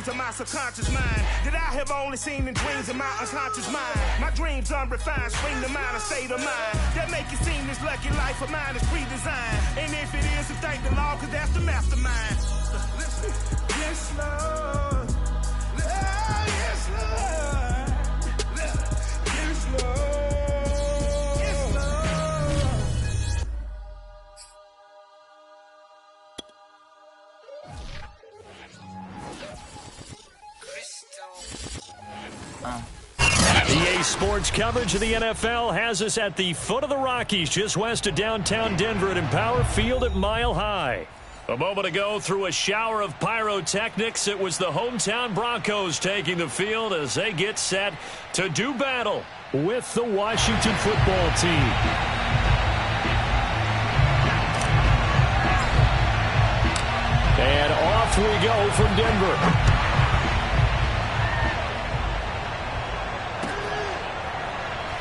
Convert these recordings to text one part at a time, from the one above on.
things of my subconscious mind that I have only seen in dreams of my unconscious mind. My dreams unrefined, spring to mind, a state of mind that make it seem this lucky life of mine is pre-designed. And if it is, to thank the Lord, cause that's the mastermind. Yes, Lord. Yes, Lord. Yes, Lord. EA Sports coverage of the NFL has us at the foot of the Rockies, just west of downtown Denver at Empower Field at Mile High. A moment ago, through a shower of pyrotechnics, it was the hometown Broncos taking the field as they get set to do battle with the Washington football team. And off we go from Denver.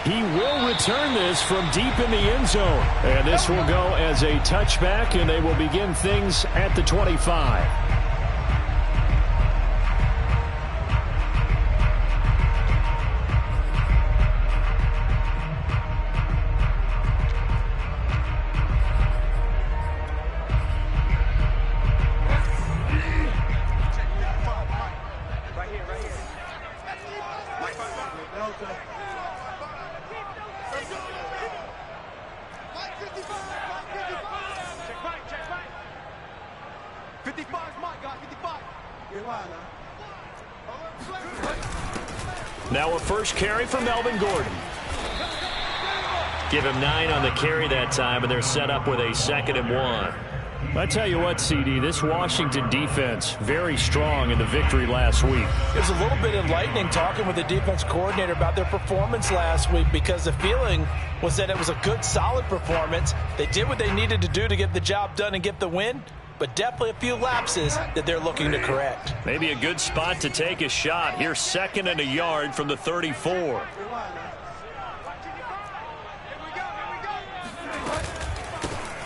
He will return this from deep in the end zone. And this will go as a touchback, and they will begin things at the 25. Now a first carry for Melvin Gordon. Give him 9 on the carry that time, and they're set up with a 2nd and 1. I tell you what, CD, this Washington defense, very strong in the victory last week. It was a little bit enlightening talking with the defense coordinator about their performance last week, because the feeling was that it was a good, solid performance. They did what they needed to do to get the job done and get the win, but definitely a few lapses that they're looking to correct. Maybe a good spot to take a shot. Here's 2nd and a yard from the 34.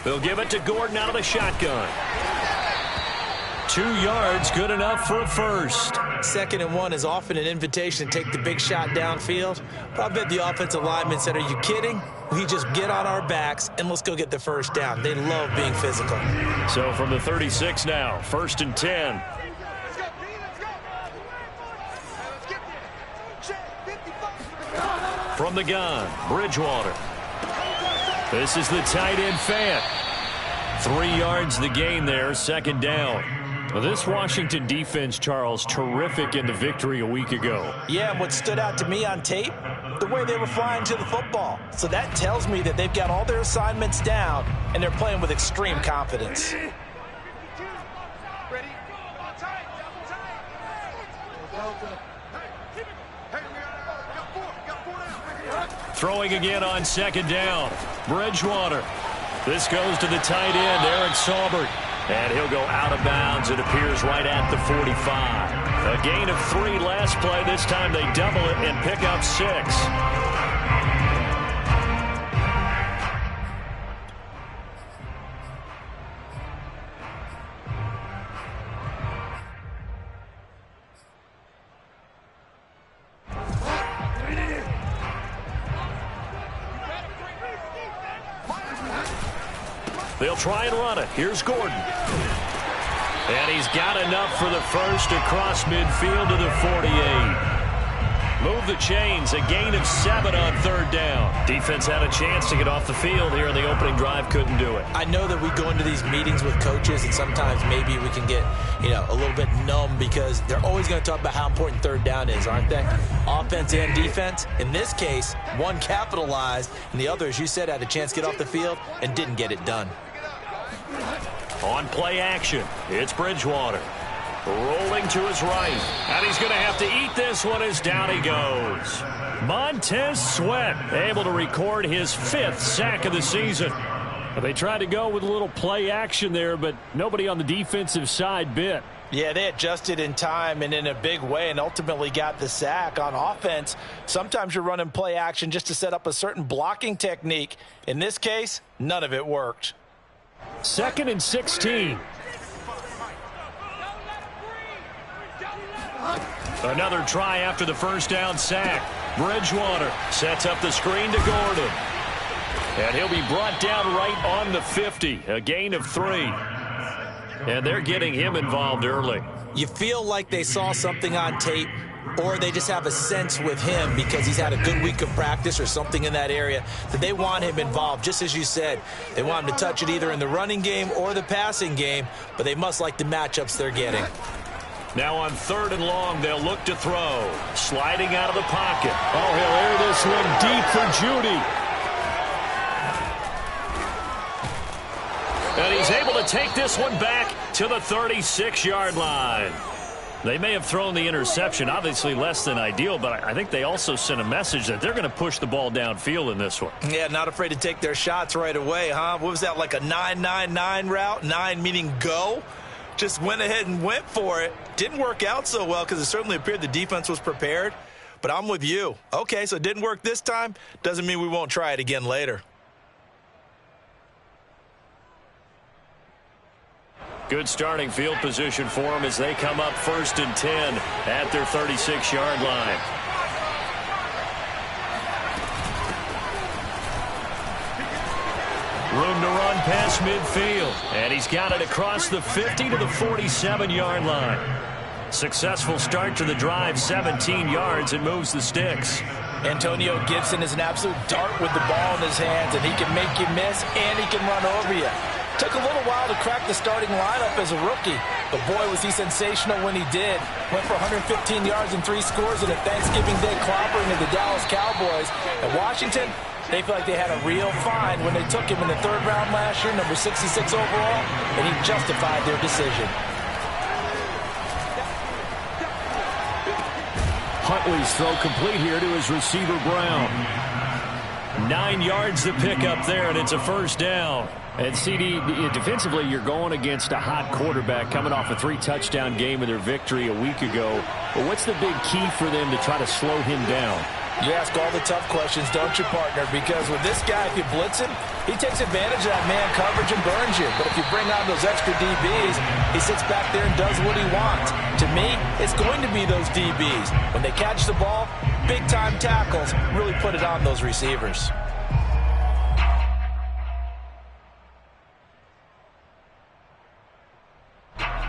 They'll give it to Gordon out of the shotgun. 2 yards, good enough for a first. 2nd and 1 is often an invitation to take the big shot downfield. Probably the offensive lineman said, are you kidding? We just get on our backs and let's go get the first down. They love being physical. So from the 36 now, 1st and 10. From the gun, Bridgewater. This is the tight end Fant. 3 yards the gain there, 2nd down. Well, this Washington defense, Charles, terrific in the victory a week ago. Yeah, and what stood out to me on tape, the way they were flying to the football. So that tells me that they've got all their assignments down, and they're playing with extreme confidence. Throwing again on 2nd down. Bridgewater. This goes to the tight end, Eric Saubert. And he'll go out of bounds. It appears right at the 45. A gain of 3 last play. This time they double it and pick up 6. They'll try and run it. Here's Gordon. And he's got enough for the first across midfield to the 48. Move the chains. A gain of 7 on 3rd down. Defense had a chance to get off the field here in the opening drive. Couldn't do it. I know that we go into these meetings with coaches, and sometimes maybe we can get, a little bit numb because they're always going to talk about how important 3rd down is, aren't they? Offense and defense. In this case, one capitalized, and the other, as you said, had a chance to get off the field and didn't get it done. On play action, it's Bridgewater. Rolling to his right. And he's going to have to eat this one as down he goes. Montez Sweat able to record his 5th sack of the season. They tried to go with a little play action there, but nobody on the defensive side bit. Yeah, they adjusted in time and in a big way and ultimately got the sack. On offense, sometimes you're running play action just to set up a certain blocking technique. In this case, none of it worked. 2nd and 16. Another try after the first down sack. Bridgewater sets up the screen to Gordon. And he'll be brought down right on the 50, a gain of 3. And they're getting him involved early. You feel like they saw something on tape, or they just have a sense with him because he's had a good week of practice or something in that area that they want him involved. Just as you said, they want him to touch it either in the running game or the passing game, but they must like the matchups they're getting. Now on 3rd and long, they'll look to throw. Sliding out of the pocket. Oh, he'll air this one deep for Judy. And he's able to take this one back to the 36-yard line. They may have thrown the interception, obviously less than ideal, but I think they also sent a message that they're going to push the ball downfield in this one. Yeah, not afraid to take their shots right away, huh? What was that, like a 9-9-9 route? 9 meaning go? Just went ahead and went for it. Didn't work out so well because it certainly appeared the defense was prepared. But I'm with you. Okay, so it didn't work this time. Doesn't mean we won't try it again later. Good starting field position for them as they come up 1st and 10 at their 36-yard line. Room to run past midfield. And he's got it across the 50 to the 47-yard line. Successful start to the drive, 17 yards, and moves the sticks. Antonio Gibson is an absolute dart with the ball in his hands, and he can make you miss, and he can run over you. Took a little while to crack the starting lineup as a rookie, but boy, was he sensational when he did. Went for 115 yards and 3 scores in a Thanksgiving Day clobbering of the Dallas Cowboys. And Washington, they feel like they had a real find when they took him in the 3rd round last year, number 66 overall, and he justified their decision. Huntley's throw complete here to his receiver, Brown. 9 yards to pick up there, and it's a 1st down. And, CD, defensively, you're going against a hot quarterback coming off a 3-touchdown game in their victory a week ago. But what's the big key for them to try to slow him down? You ask all the tough questions, don't you, partner? Because with this guy, if you blitz him, he takes advantage of that man coverage and burns you. But if you bring on those extra DBs, he sits back there and does what he wants. To me, it's going to be those DBs. When they catch the ball, big-time tackles really put it on those receivers.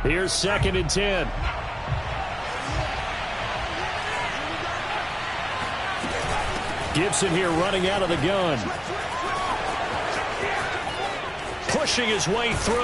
Here's 2nd and 10. Gibson here running out of the gun. Pushing his way through.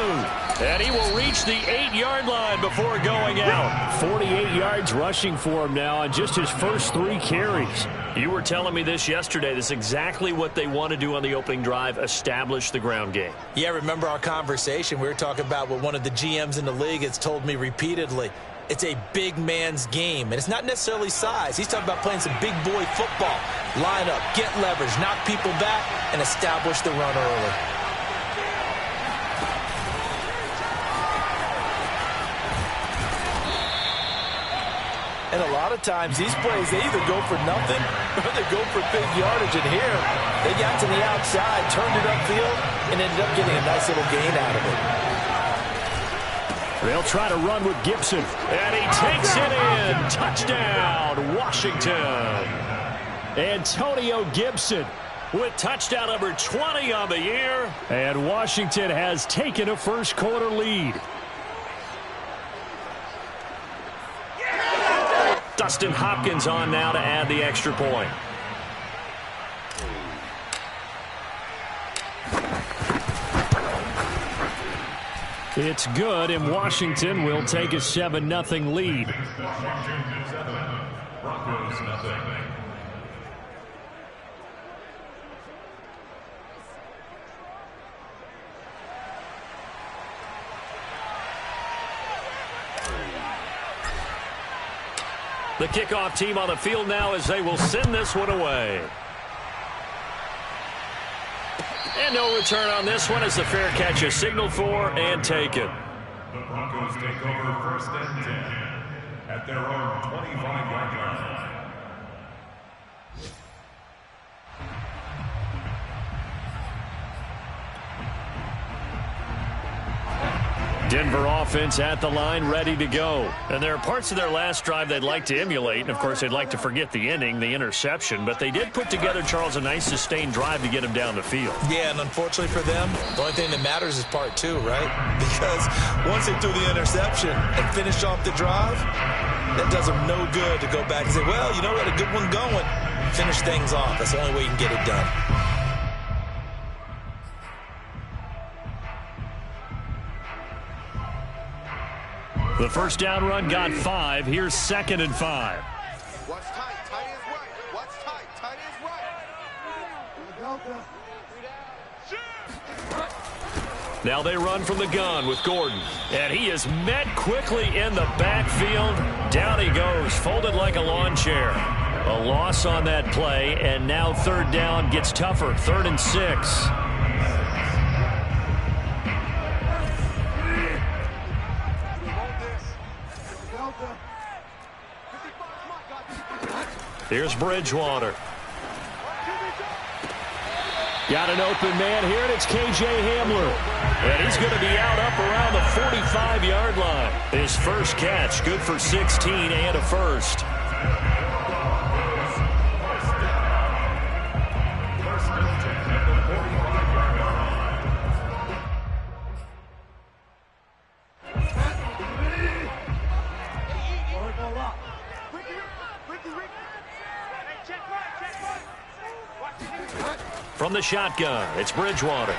And he will reach the 8-yard line before going out. 48 yards rushing for him now on just his first 3 carries. You were telling me this yesterday. This is exactly what they want to do on the opening drive, establish the ground game. Yeah, remember our conversation. We were talking about what one of the GMs in the league has told me repeatedly. It's a big man's game, and it's not necessarily size. He's talking about playing some big boy football. Line up, get leverage, knock people back, and establish the run early. And a lot of times, these plays, they either go for nothing or they go for big yardage. And here, they got to the outside, turned it upfield, and ended up getting a nice little gain out of it. They'll try to run with Gibson. And he takes it in. Touchdown, Washington. Antonio Gibson with touchdown number 20 on the year. And Washington has taken a first-quarter lead. Dustin Hopkins on now to add the extra point. It's good, and Washington will take a 7-0 lead. Washington 7, Broncos nothing. The kickoff team on the field now as they will send this one away. And no return on this one as the fair catch is signaled for and taken. The Broncos take over 1st and 10 at their own 25-yard line. Denver offense at the line, ready to go. And there are parts of their last drive they'd like to emulate. And, of course, they'd like to forget the ending, the interception. But they did put together, Charles, a nice sustained drive to get him down the field. Yeah, and unfortunately for them, the only thing that matters is part two, right? Because once they threw the interception and finished off the drive, that does them no good to go back and say, well, you know, we had a good one going. Finish things off. That's the only way you can get it done. The first down run got 5. Here's 2nd and 5. What's tight? Tight is right. What's tight? Tight is right. Now they run from the gun with Gordon. And he is met quickly in the backfield. Down he goes, folded like a lawn chair. A loss on that play, and now 3rd down gets tougher. 3rd and 6. Here's Bridgewater. Got an open man here, and it's K.J. Hamler. And he's going to be out up around the 45-yard line. His first catch, good for 16 and a first. From the shotgun, it's Bridgewater.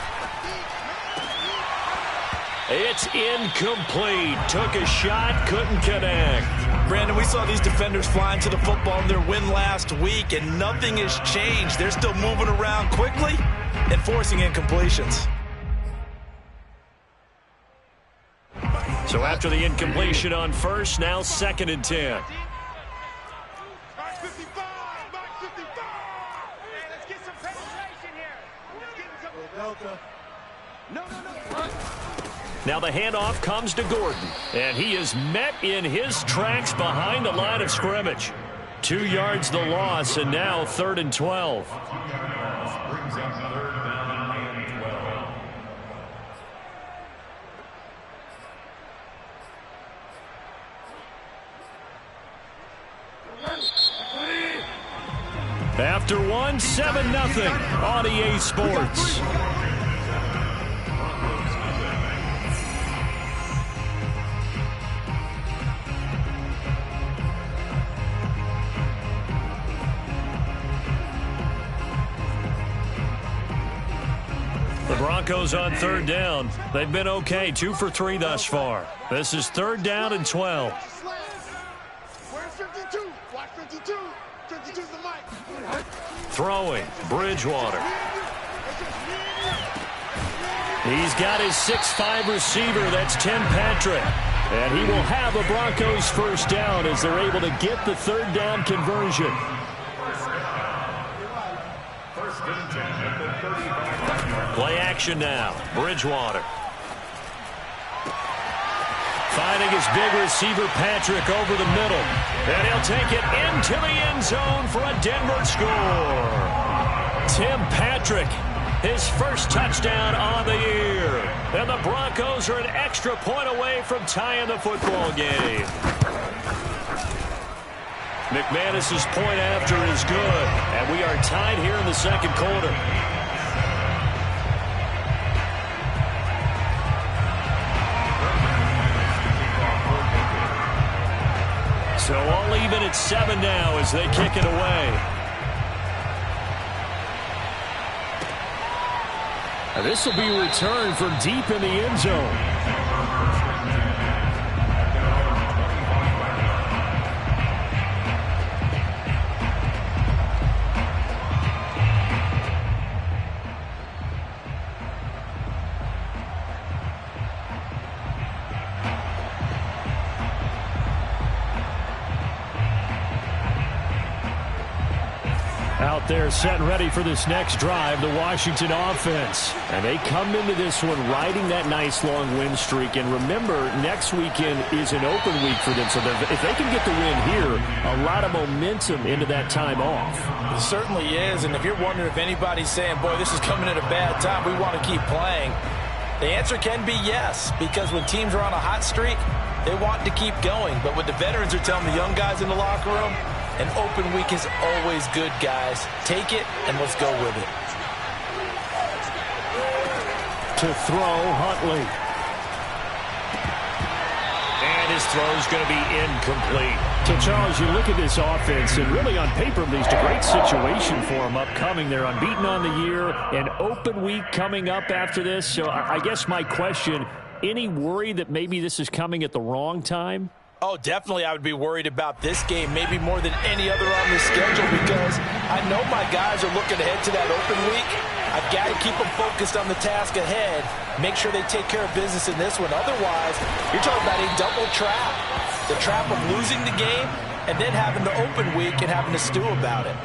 It's incomplete. Took a shot, couldn't connect. Brandon, we saw these defenders flying to the football in their win last week, and nothing has changed. They're still moving around quickly and forcing incompletions. So after the incompletion on first, now 2nd and 10. Now the handoff comes to Gordon, and he is met in his tracks behind the line of scrimmage. 2 yards the loss, and now 3rd and 12. Brings up 3rd down and 12. After 1, 7-0 on EA Sports. The Broncos on 3rd down. They've been okay, 2 for 3 thus far. This is 3rd down and 12. Where's 52? Watch 52. 52's the mic. Throwing, Bridgewater. He's got his 6'5 receiver. That's Tim Patrick. And he will have the Broncos first down as they're able to get the 3rd down conversion. Play action now. Bridgewater. Finding his big receiver, Patrick, over the middle. And he'll take it into the end zone for a Denver score. Tim Patrick, his first touchdown on the year. And the Broncos are an extra point away from tying the football game. McManus's point after is good. And we are tied here in the 2nd quarter. So all even at 7 now as they kick it away. And this will be returned from deep in the end zone. Out there set and ready for this next drive, the Washington offense. And they come into this one riding that nice long win streak. And remember, next weekend is an open week for them. So if they can get the win here, a lot of momentum into that time off. It certainly is. And if you're wondering if anybody's saying, boy, this is coming at a bad time, we want to keep playing, The answer can be yes, because when teams are on a hot streak, they want to keep going. But what the veterans are telling the young guys in the locker room, an open week is always good, guys. Take it, and let's go with it. To throw, Huntley. And his throw's going to be incomplete. So, Charles, you look at this offense, and really on paper, at least a great situation for them upcoming. They're unbeaten on the year, an open week coming up after this. So I guess my question, any worry that maybe this is coming at the wrong time? Oh, definitely I would be worried about this game, maybe more than any other on the schedule, because I know my guys are looking ahead to that open week. I've got to keep them focused on the task ahead, make sure they take care of business in this one. Otherwise, you're talking about a double trap. The trap of losing the game and then having the open week and having to stew about it.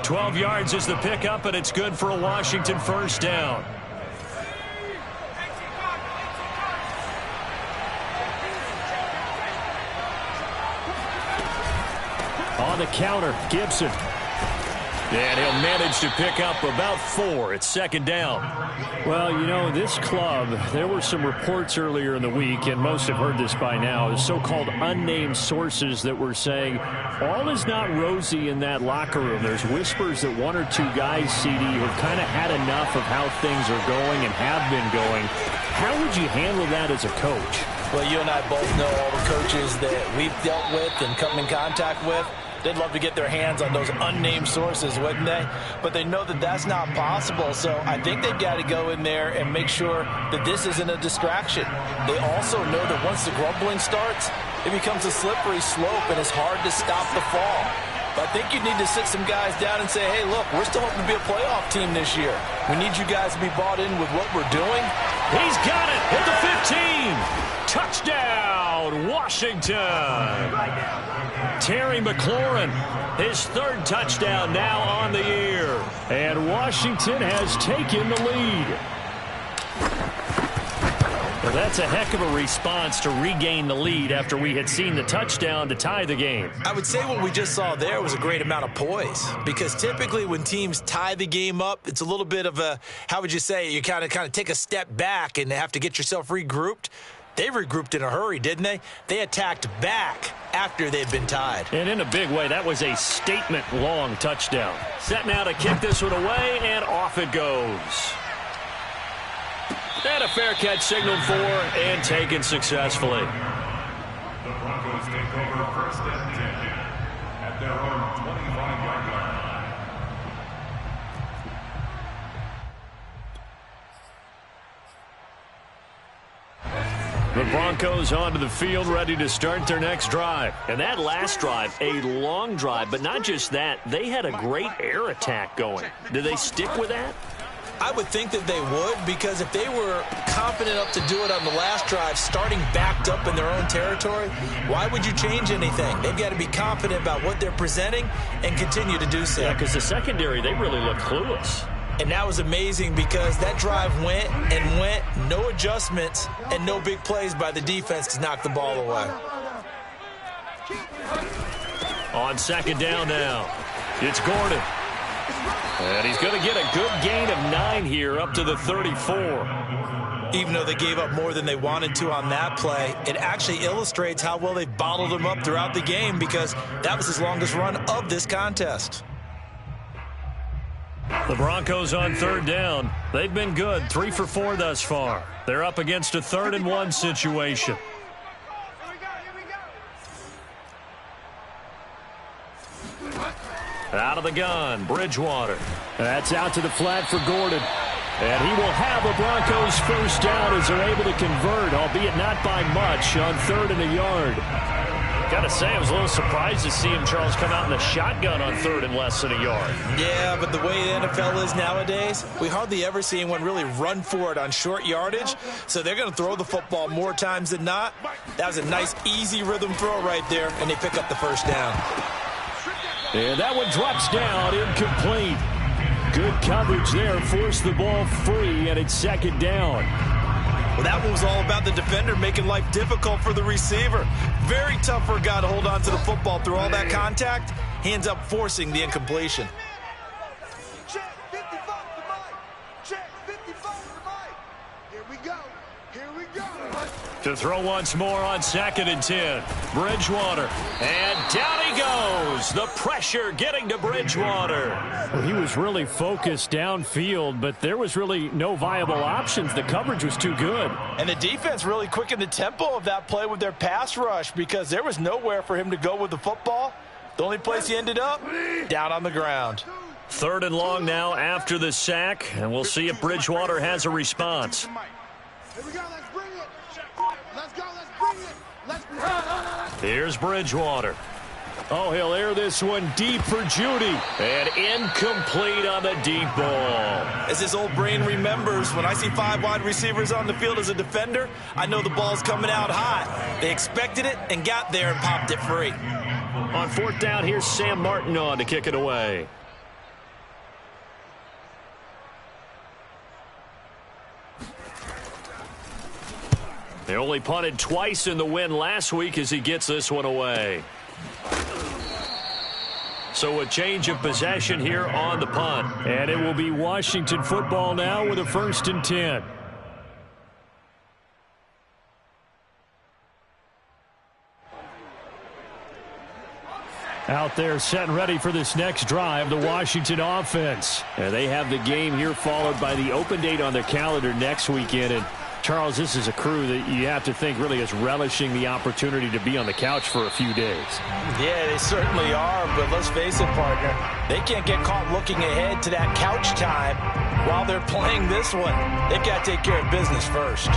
12 yards is the pickup, and it's good for a Washington first down. On the counter, Gibson. And he'll manage to pick up about 4. It's second down. Well, you know, this club, there were some reports earlier in the week, and most have heard this by now, so-called unnamed sources that were saying all is not rosy in that locker room. There's whispers that 1 or 2 guys, CD, have kind of had enough of how things are going and have been going. How would you handle that as a coach? Well, you and I both know all the coaches that we've dealt with and come in contact with. They'd love to get their hands on those unnamed sources, wouldn't they? But they know that that's not possible, so I think they've got to go in there and make sure that this isn't a distraction. They also know that once the grumbling starts, it becomes a slippery slope, and it's hard to stop the fall. But I think you need to sit some guys down and say, hey, look, we're still hoping to be a playoff team this year. We need you guys to be bought in with what we're doing. He's got it at the 15. Touchdown, Washington. Terry McLaurin, his 3rd touchdown now on the year. And Washington has taken the lead. Well, that's a heck of a response to regain the lead after we had seen the touchdown to tie the game. I would say what we just saw there was a great amount of poise, because typically when teams tie the game up, it's a little bit of a, how would you say, you kind of take a step back and have to get yourself regrouped. They regrouped in a hurry, didn't they? They attacked back after they'd been tied. And in a big way, that was a statement-long touchdown. Set now to kick this one away, and off it goes. And a fair catch signaled for and taken successfully. The Broncos take over first and 10 at their own 25-yard line. The Broncos onto the field, ready to start their next drive. And that last drive, a long drive, but not just that. They had a great air attack going. Did they stick with that? I would think that they would, because if they were confident enough to do it on the last drive, starting backed up in their own territory, why would you change anything? They've got to be confident about what they're presenting and continue to do so. Yeah, because the secondary, they really looked clueless. And that was amazing, because that drive went and went, no adjustments, and no big plays by the defense to knock the ball away. On second down now, it's Gordon. And he's going to get a good gain of 9 here, up to the 34. Even though they gave up more than they wanted to on that play, it actually illustrates how well they've bottled them up throughout the game, because that was his longest run of this contest. The Broncos on 3rd down. They've been good, 3 for 4 thus far. They're up against a 3rd and 1 situation. Out of the gun, Bridgewater. That's out to the flat for Gordon. And he will have a Broncos first down as they're able to convert, albeit not by much, on 3rd and a yard. Got to say, I was a little surprised to see him, Charles, come out in the shotgun on 3rd and less than a yard. Yeah, but the way the NFL is nowadays, we hardly ever see anyone really run for it on short yardage. So they're going to throw the football more times than not. That was a nice, easy rhythm throw right there, and they pick up the first down. And that one drops down, incomplete. Good coverage there, forced the ball free, and it's second down. Well, that one was all about the defender making life difficult for the receiver. Very tough for a guy to hold on to the football through all that contact. He ends up forcing the incompletion. Check 55 to Mike. Check 55 to Mike. Here we go. To throw once more on 2nd and 10. Bridgewater. And down he goes. The pressure getting to Bridgewater. Well, he was really focused downfield, but there was really no viable options. The coverage was too good. And the defense really quickened the tempo of that play with their pass rush because there was nowhere for him to go with the football. The only place he ended up, down on the ground. 3rd and long now after the sack, and we'll see if Bridgewater has a response. Here we go, let's bring it. Let's go, let's bring it. Let's bring it. Here's Bridgewater. Oh, he'll air this one deep for Judy. And incomplete on the deep ball. As his old brain remembers, when I see 5 wide receivers on the field as a defender, I know the ball's coming out hot. They expected it and got there and popped it free. On 4th down, here's Sam Martin on to kick it away. They only punted twice in the win last week as he gets this one away. So a change of possession here on the punt. And it will be Washington football now with a 1st and 10. Out there set and ready for this next drive, the Washington offense. And they have the game here followed by the open date on their calendar next weekend. And Charles, this is a crew that you have to think really is relishing the opportunity to be on the couch for a few days. Yeah, they certainly are, but let's face it, partner. They can't get caught looking ahead to that couch time while they're playing this one. They've got to take care of business first.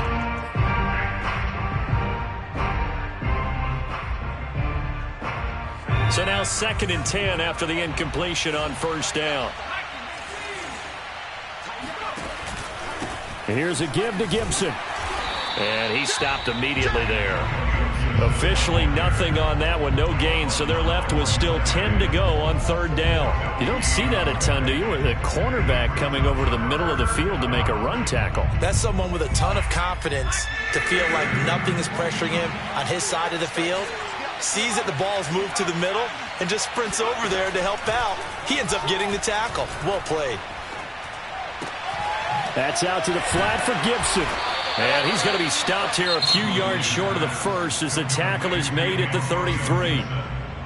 So now 2nd and 10 after the incompletion on 1st down. And here's a give to Gibson. And he stopped immediately there. Officially nothing on that one, no gain, so they're left with still 10 to go on 3rd down. You don't see that a ton, do you? With a cornerback coming over to the middle of the field to make a run tackle. That's someone with a ton of confidence to feel like nothing is pressuring him on his side of the field. Sees that the ball's moved to the middle and just sprints over there to help out. He ends up getting the tackle. Well played. That's out to the flat for Gibson. And he's going to be stopped here a few yards short of the first as the tackle is made at the 33.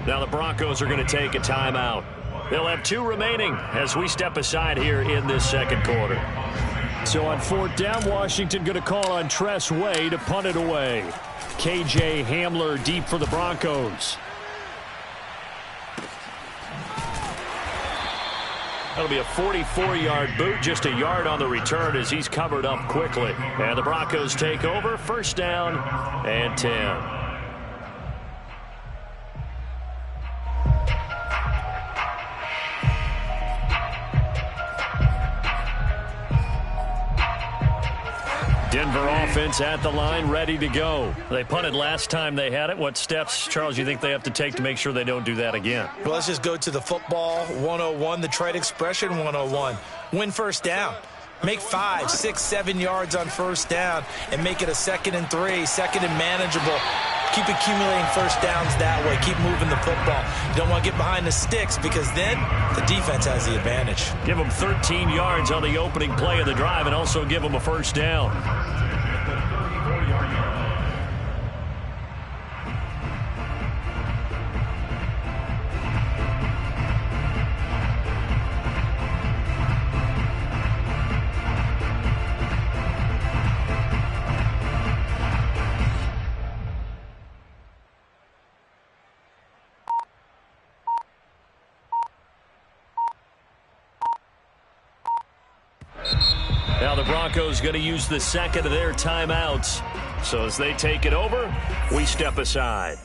Now the Broncos are going to take a timeout. They'll have 2 remaining as we step aside here in this 2nd quarter. So on 4th down, Washington going to call on Tress Way to punt it away. KJ Hamler deep for the Broncos. That'll be a 44-yard boot, just a yard on the return as he's covered up quickly. And the Broncos take over, 1st down and 10. Denver offense at the line, ready to go. They punted last time they had it. What steps, Charles, you think they have to take to make sure they don't do that again? Well, let's just go to the football 101, the trade expression 101. Win 1st down. Make 5, 6, 7 yards on 1st down and make it a 2nd and 3, 2nd and manageable. Keep accumulating 1st downs that way. Keep moving the football. You don't want to get behind the sticks because then the defense has the advantage. Give them 13 yards on the opening play of the drive and also give them a 1st down. Now the Broncos going to use the 2nd of their timeouts. So as they take it over, we step aside.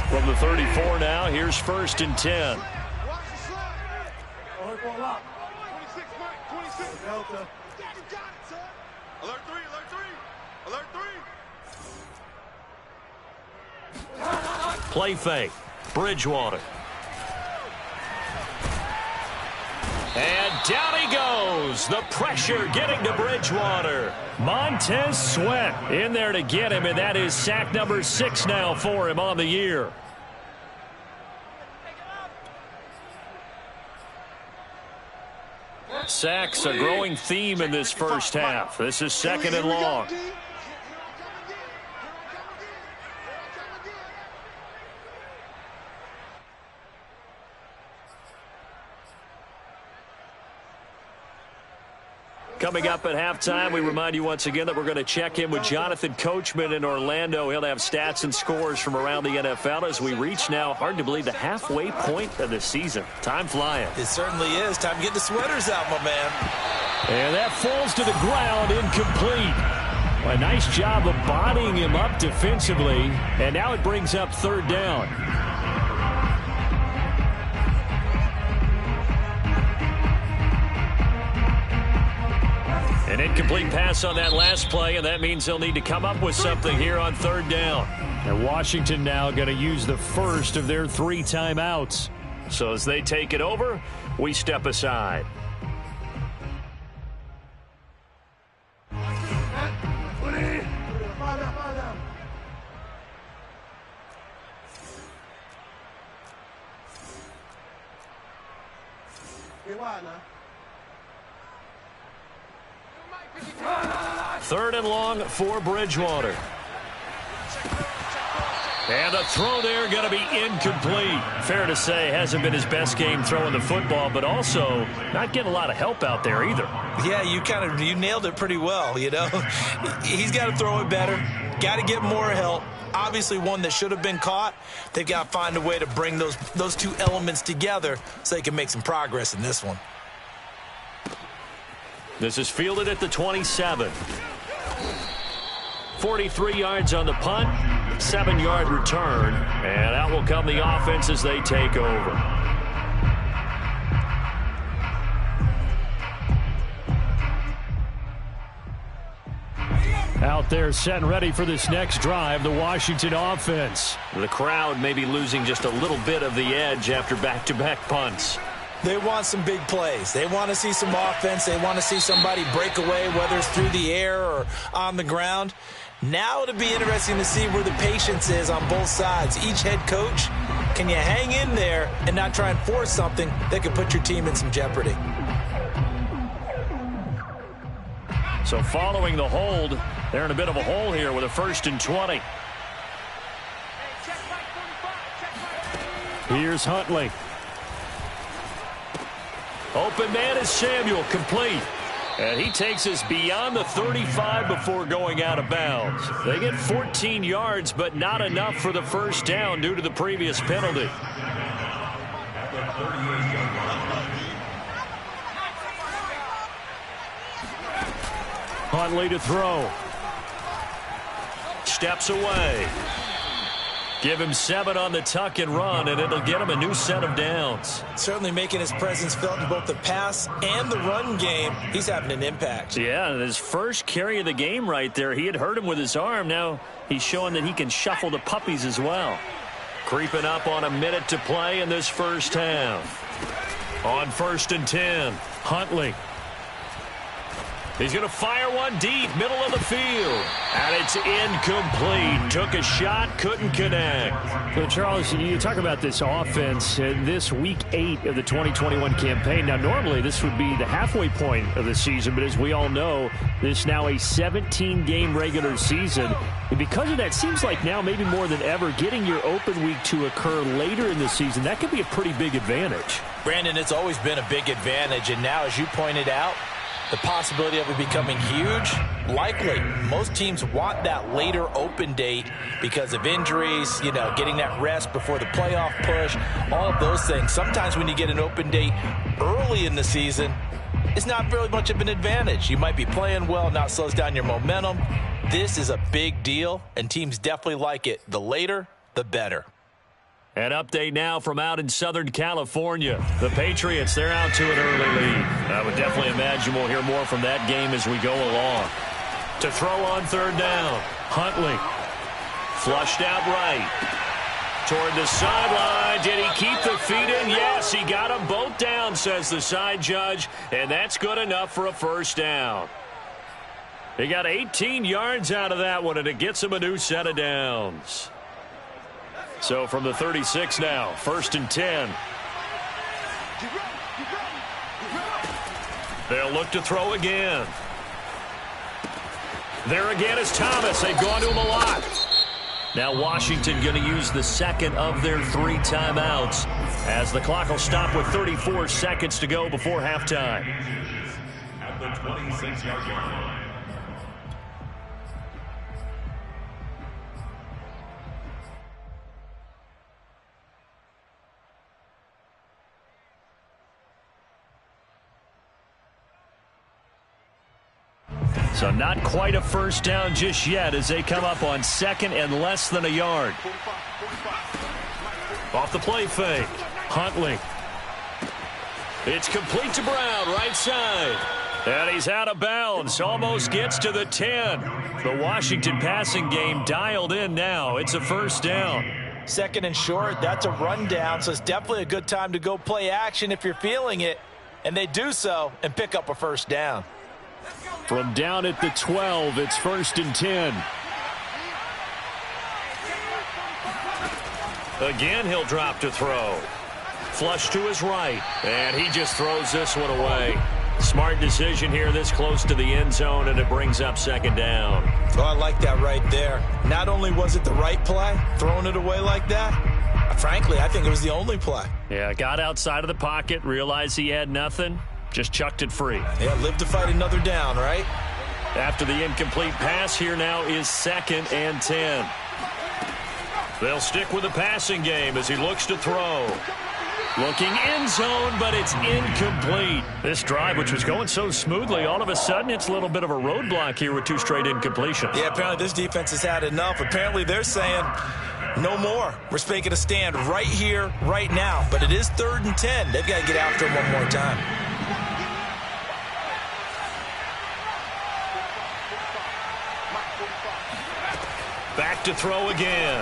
From the 34 now, here's 1st and 10. Alert 3, alert 3, alert 3. Play fake. Bridgewater. And down he goes. The pressure getting to Bridgewater. Montez Sweat in there to get him, and that is sack number 6 now for him on the year. Sacks a growing theme in this first half. This is 2nd and long. Coming up at halftime, we remind you once again that we're going to check in with Jonathan Coachman in Orlando. He'll have stats and scores from around the NFL as we reach now, hard to believe, the halfway point of the season. Time flying. It certainly is. Time to get the sweaters out, my man. And that falls to the ground, incomplete. A nice job of bodying him up defensively, and now it brings up 3rd down. An incomplete pass on that last play, and that means they'll need to come up with something here on 3rd down. And Washington now going to use the first of their 3 timeouts. So as they take it over, we step aside. Third and long for Bridgewater. And the throw there going to be incomplete. Fair to say, hasn't been his best game throwing the football, but also not getting a lot of help out there either. Yeah, you nailed it pretty well, you know. He's got to throw it better. Got to get more help. Obviously one that should have been caught. They've got to find a way to bring those 2 elements together so they can make some progress in this one. This is fielded at the 27. 43 yards on the punt, 7-yard return, and out will come the offense as they take over. Out there set and ready for this next drive, the Washington offense. The crowd may be losing just a little bit of the edge after back-to-back punts. They want some big plays. They want to see some offense. They want to see somebody break away, whether it's through the air or on the ground. Now it'll be interesting to see where the patience is on both sides. Each head coach, can you hang in there and not try and force something that could put your team in some jeopardy? So following the hold, they're in a bit of a hole here with a 1st and 20. Here's Huntley. Open man is Samuel, complete. And he takes us beyond the 35 before going out of bounds. They get 14 yards, but not enough for the 1st down due to the previous penalty. Huntley to throw. Steps away. Give him 7 on the tuck and run, and it'll get him a new set of downs. Certainly making his presence felt in both the pass and the run game. He's having an impact. Yeah, his first carry of the game right there. He had hurt him with his arm. Now he's showing that he can shuffle the puppies as well. Creeping up on a minute to play in this first half. On 1st and 10, Huntley. He's going to fire one deep, middle of the field. And it's incomplete. Took a shot, couldn't connect. So, Charles, you talk about this offense in this week 8 of the 2021 campaign. Now, normally this would be the halfway point of the season, but as we all know, this is now a 17-game regular season. And because of that, seems like now maybe more than ever, getting your open week to occur later in the season, that could be a pretty big advantage. Brandon, it's always been a big advantage, and now, as you pointed out, the possibility of it becoming huge, likely. Most teams want that later open date because of injuries, you know, getting that rest before the playoff push, all of those things. Sometimes when you get an open date early in the season, it's not really much of an advantage. You might be playing well, not slows down your momentum. This is a big deal, and teams definitely like it. The later, the better. An update now from out in Southern California. The Patriots, they're out to an early lead. I would definitely imagine we'll hear more from that game as we go along. To throw on 3rd down, Huntley. Flushed out right. Toward the sideline. Did he keep the feet in? Yes, he got them both down, says the side judge, and that's good enough for a first down. He got 18 yards out of that one, and it gets him a new set of downs. So from the 36 now, 1st and 10. They'll look to throw again. There again is Thomas. They've gone to him a lot. Now Washington going to use the second of their 3 timeouts as the clock will stop with 34 seconds to go before halftime. At the 26-yard line. So not quite a first down just yet as they come up on second and less than a yard. Off the play fake. Huntley. It's complete to Brown, right side. And he's out of bounds. Almost gets to the 10. The Washington passing game dialed in now. It's a first down. Second and short, that's a rundown, so it's definitely a good time to go play action if you're feeling it. And they do so and pick up a first down. From down at the 12, it's 1st and 10. Again, he'll drop to throw. Flush to his right, and he just throws this one away. Smart decision here this close to the end zone, and it brings up second down. Oh, I like that right there. Not only was it the right play, throwing it away like that, frankly, I think it was the only play. Yeah, got outside of the pocket, realized he had nothing. Just chucked it free. Yeah, live to fight another down, right? After the incomplete pass, here now is 2nd and 10. They'll stick with the passing game as he looks to throw. Looking end zone, but it's incomplete. This drive, which was going so smoothly, all of a sudden it's a little bit of a roadblock here with 2 straight incompletions. Yeah, apparently this defense has had enough. Apparently they're saying no more. We're making a stand right here, right now. But it is 3rd and 10. They've got to get after him one more time. Back to throw again.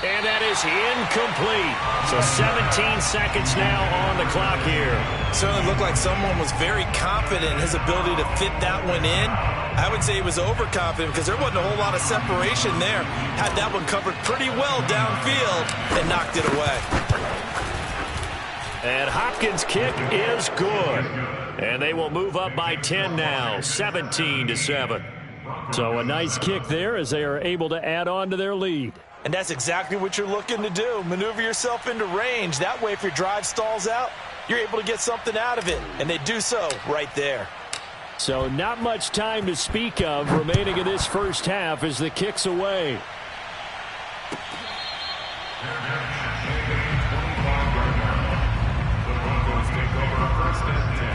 And that is incomplete. So 17 seconds now on the clock here. Certainly looked like someone was very confident in his ability to fit that one in. I would say he was overconfident because there wasn't a whole lot of separation there. Had that one covered pretty well downfield and knocked it away. And Hopkins' kick is good. And they will move up by 10 now, 17-7. So a nice kick there as they are able to add on to their lead. And that's exactly what you're looking to do. Maneuver yourself into range. That way, if your drive stalls out, you're able to get something out of it. And they do so right there. So not much time to speak of remaining in this first half as the kick's away. The Broncos take over 1st and 10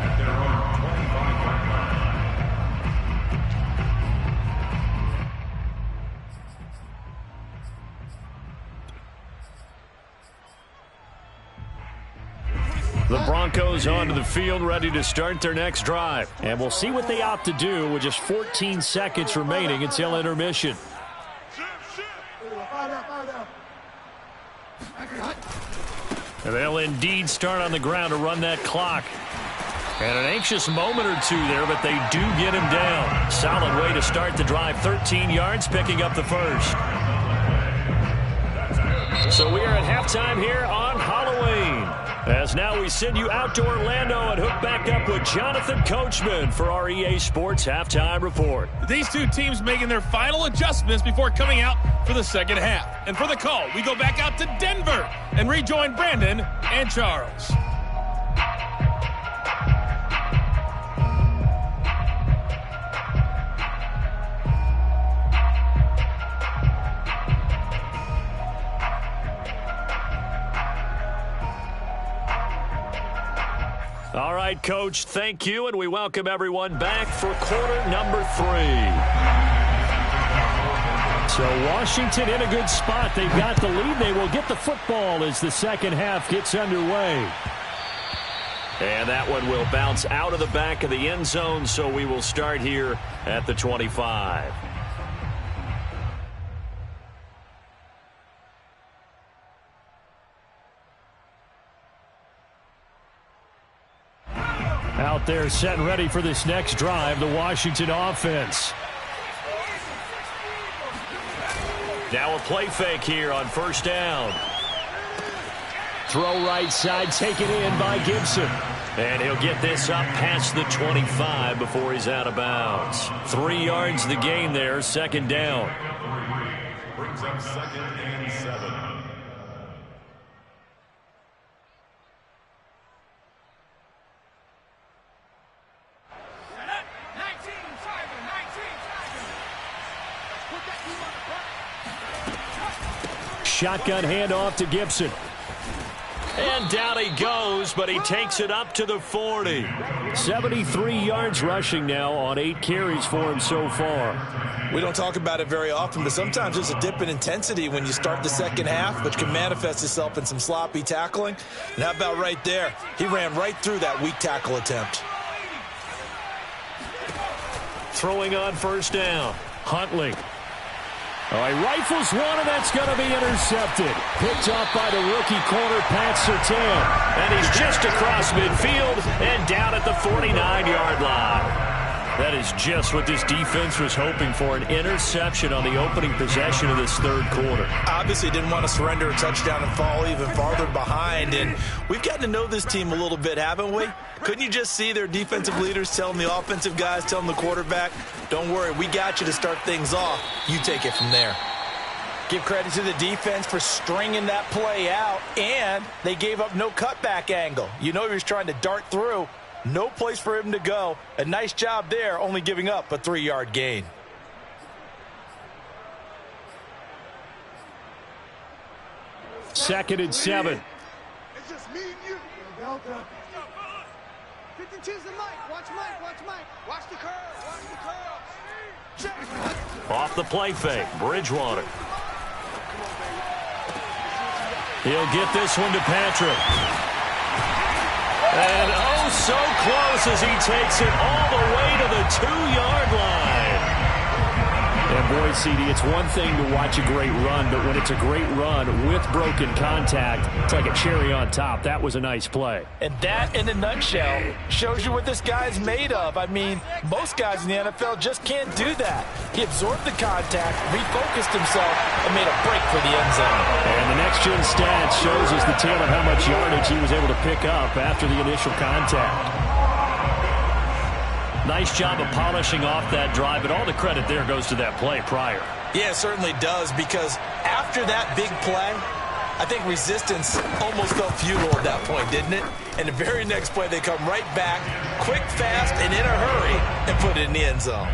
at their own 25-yard line. The Broncos onto the field, ready to start their next drive. And we'll see what they opt to do with just 14 seconds remaining until intermission. And they'll indeed start on the ground to run that clock. And an anxious moment or two there, but they do get him down. Solid way to start the drive. 13 yards, picking up the first. So we are at halftime here on Halloween. As now we send you out to Orlando and hook back up with Jonathan Coachman for our EA Sports Halftime Report. These two teams making their final adjustments before coming out for the second half. And for the call, we go back out to Denver and rejoin Brandon and Charles. All right, Coach, thank you, and we welcome everyone back for quarter number 3. So Washington in a good spot. They've got the lead. They will get the football as the second half gets underway. And that one will bounce out of the back of the end zone, so we will start here at the 25. Out there set and ready for this next drive, the Washington offense. Now a play fake here on first down. Throw right side, taken in by Gibson. And he'll get this up past the 25 before he's out of bounds. 3 yards the gain there, second down. Brings up 2nd and 7. Shotgun handoff to Gibson. And down he goes, but he takes it up to the 40. 73 yards rushing now on 8 carries for him so far. We don't talk about it very often, but sometimes there's a dip in intensity when you start the second half, which can manifest itself in some sloppy tackling. And how about right there? He ran right through that weak tackle attempt. Throwing on first down. Huntley. Oh, he rifles one, and that's going to be intercepted. Picked off by the rookie corner, Pat Surtain. And he's just across midfield and down at the 49-yard line. That is just what this defense was hoping for, an interception on the opening possession of this third quarter. Obviously didn't want to surrender a touchdown and fall even farther behind. And we've gotten to know this team a little bit, haven't we? Couldn't you just see their defensive leaders telling the offensive guys, telling the quarterback, don't worry, we got you to start things off. You take it from there. Give credit to the defense for stringing that play out, and they gave up no cutback angle. You know he was trying to dart through. No place for him to go. A nice job there, only giving up a 3-yard gain. Second and 7. It's just me and you. Delta. 52's the Mike. Watch Mike. Watch Mike. Watch the curve. Watch the curve. Check. Off the play fake, Bridgewater. He'll get this one to Patrick. And oh, so close as he takes it all the way to the 2-yard line. And boy, CD, it's one thing to watch a great run, but when it's a great run with broken contact, it's like a cherry on top. That was a nice play. And that, in a nutshell, shows you what this guy's made of. I mean, most guys in the NFL just can't do that. He absorbed the contact, refocused himself, and made a break for the end zone. And the next-gen stats shows us the tale of how much yardage he was able to pick up after the initial contact. Nice job of polishing off that drive, but all the credit there goes to that play prior. Yeah, it certainly does, because after that big play, I think resistance almost felt futile at that point, didn't it? And the very next play, they come right back, quick, fast, and in a hurry, and put it in the end zone.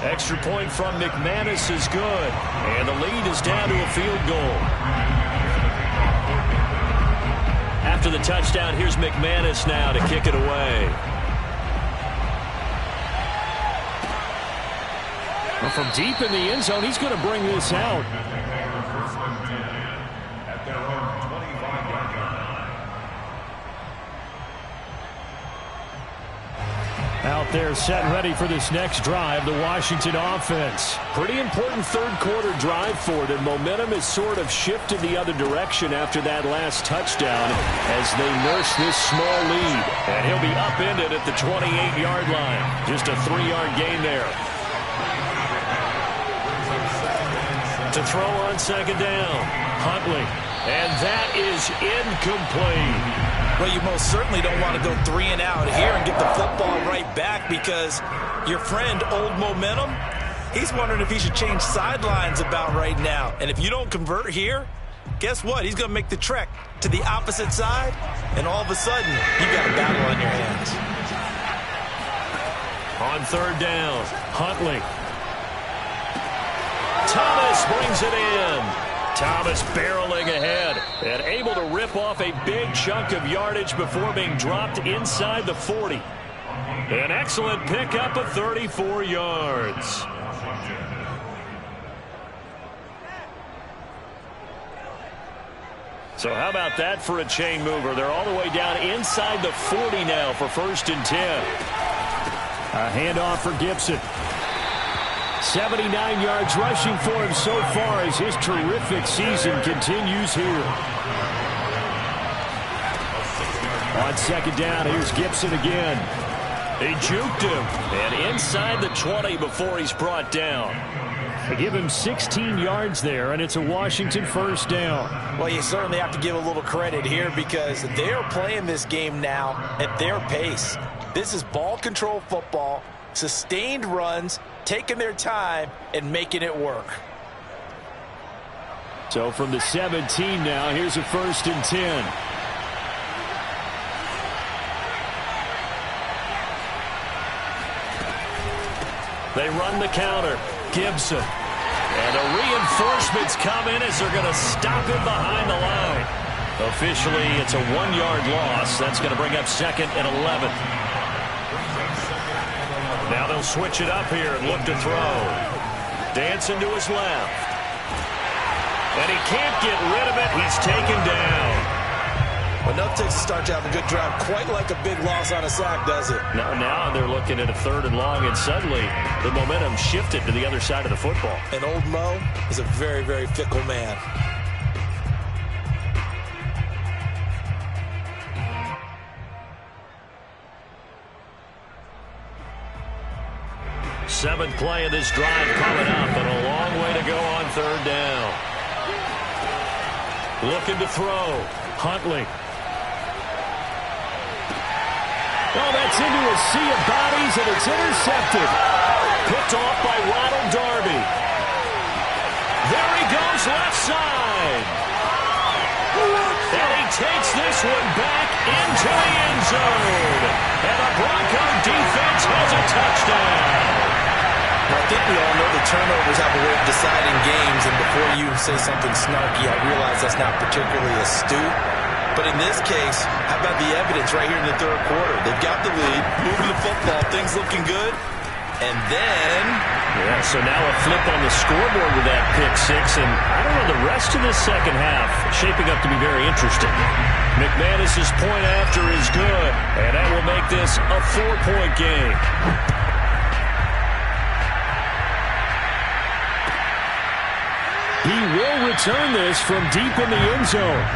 Extra point from McManus is good, and the lead is down to a field goal. After the touchdown, here's McManus now to kick it away. Well, from deep in the end zone, he's going to bring this out. At their own 25-yard line. Out there set and ready for this next drive, the Washington offense. Pretty important third quarter drive for them. Momentum has sort of shifted the other direction after that last touchdown as they nurse this small lead. And he'll be upended at the 28-yard line. Just a 3-yard gain there. To throw on second down, Huntley. And that is incomplete. Well, you most certainly don't want to go 3 and out here and get the football right back, because your friend, Old Momentum, he's wondering if he should change sidelines about right now. And if you don't convert here, guess what? He's going to make the trek to the opposite side, and all of a sudden, you've got a battle on your hands. On third down, Huntley. Thomas brings it in. Thomas barreling ahead and able to rip off a big chunk of yardage before being dropped inside the 40. An excellent pickup of 34 yards. So how about that for a chain mover? They're all the way down inside the 40 now for 1st and 10. A handoff for Gibson. 79 yards rushing for him so far as his terrific season continues here. On second down, here's Gibson again. He juked him. And inside the 20 before he's brought down. They give him 16 yards there, and it's a Washington first down. Well, you certainly have to give a little credit here because they're playing this game now at their pace. This is ball control football, sustained runs, taking their time, and making it work. So from the 17 now, here's a 1st and 10. They run the counter. Gibson. And the reinforcements come in as they're going to stop him behind the line. Officially, it's a 1-yard loss. That's going to bring up 2nd and 11. Now they'll switch it up here and look to throw. Dancing to his left. And he can't get rid of it. He's taken down. Well, enough takes to start you have a good drive. Quite like a big loss on a sack, does it? Now they're looking at a 3rd and long, and suddenly the momentum shifted to the other side of the football. And old Mo is a very, very fickle man. Seventh play of this drive coming up, and a long way to go on 3rd down. Looking to throw. Huntley. Oh, that's into a sea of bodies, and it's intercepted. Picked off by Ronald Darby. There he goes, left side. And he takes this one back into the end zone. And the Bronco defense has a touchdown. I think we all know the turnovers have a way of deciding games, and before you say something snarky, I realize that's not particularly astute. But in this case, how about the evidence right here in the 3rd quarter? They've got the lead, moving the football, things looking good, and then... Yeah, so now a flip on the scoreboard with that pick-6, and I don't know, the rest of the second half shaping up to be very interesting. McManus's point after is good, and that will make this a 4-point game. He will return this from deep in the end zone.